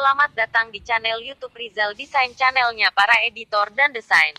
Selamat datang di channel YouTube Rizal Desain, channelnya para editor dan desain.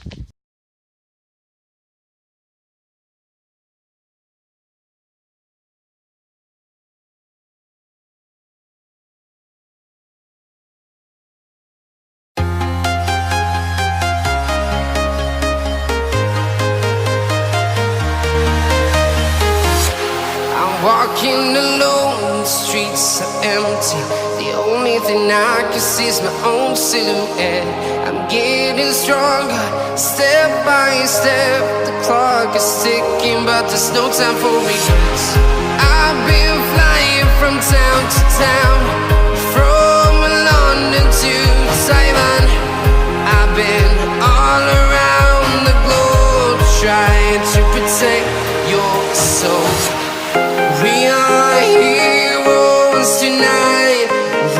Walking alone, the streets are empty. The only thing I can see is my own silhouette. I'm getting stronger, step by step. The clock is ticking, but there's no time for regrets. I've been flying from town to town, from London to Taiwan. I've been all around the globe, trying to protect your soul. We are heroes tonight.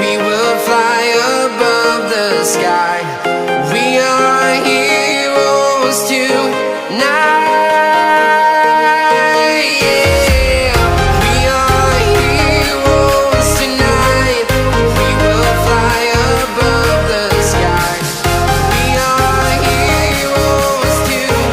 We will fly above the sky. We are heroes tonight. Yeah. We are heroes tonight. We will fly above the sky. We are heroes tonight.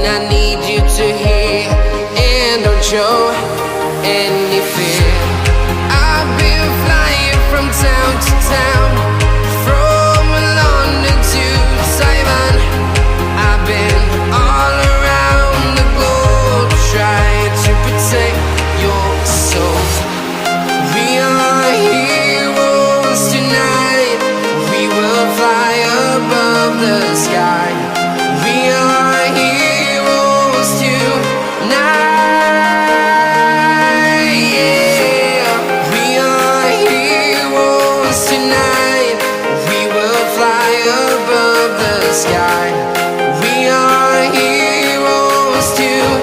I need you to hear and don't show any fear. I've been flying from town to town, from London to Taiwan. I've been all around the globe, trying to protect your soul. We are heroes tonight. We will fly above the sky. We are heroes tonight. Yeah. We are heroes tonight. We will fly above the sky. We are heroes tonight.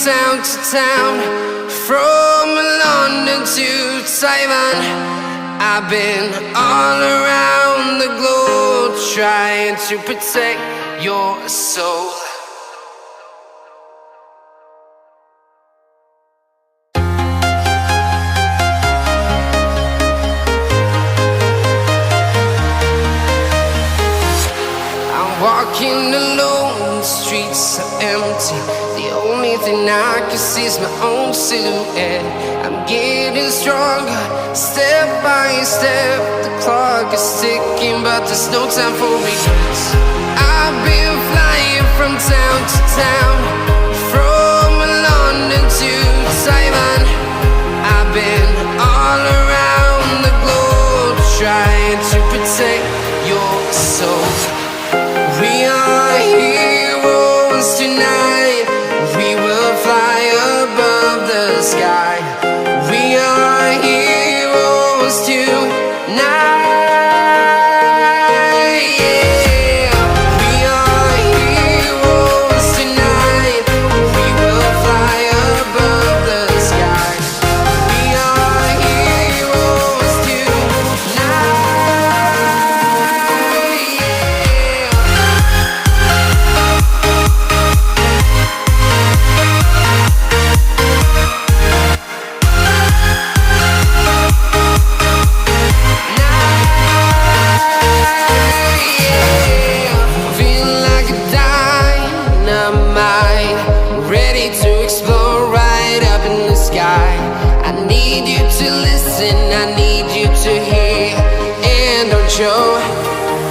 Town to town, from London to Taiwan. I've been all around the globe, trying to protect your soul. I'm walking alone, the streets are empty. The only thing I can see is my own silhouette. I'm getting stronger, step by step. The clock is ticking, but there's no time for regrets. I've been flying from town to town, from London to Taiwan. I've been all around the globe, trying to protect your soul. We are heroes tonight. We will fly above the sky. We are heroes tonight. Yeah. We are heroes tonight. We will fly above the sky. We are heroes tonight. Yeah.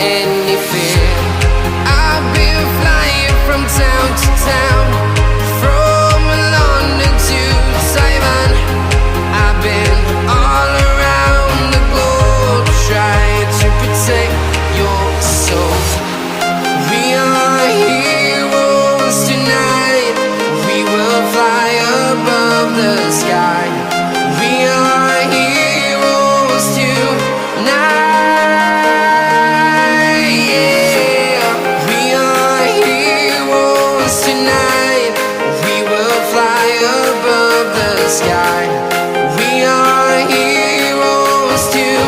any fear. I've been flying from town to town, from London to Taiwan. I've been all around the globe trying to protect your soul. We are heroes tonight. We will fly above the sky. We are heroes tonight. Yeah. We are heroes tonight. We will fly above the sky. We are heroes tonight.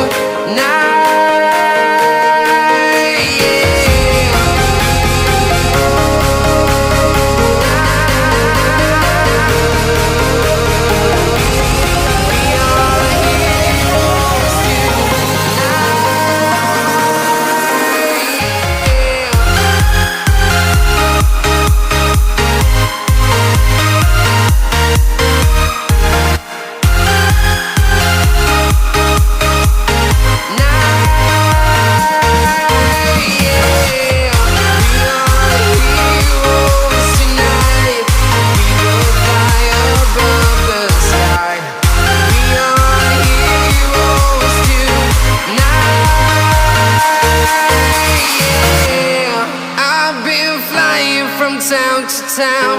Town to town,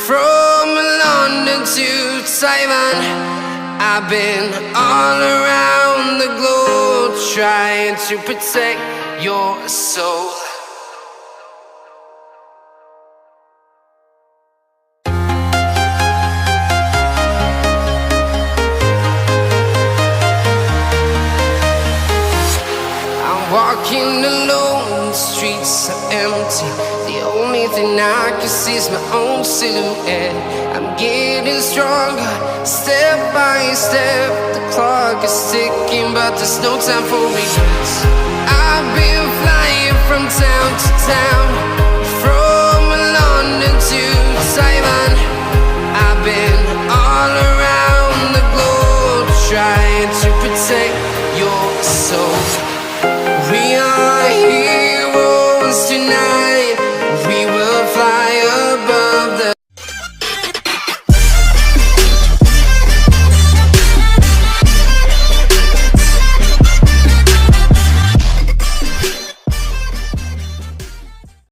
from London to Taiwan. I've been all around the globe trying to protect your soul. I'm walking alone, the streets are empty. The only thing I can see is my own silhouette. I'm getting stronger, step by step. The clock is ticking, but there's no time for regrets. I've been flying from town to town,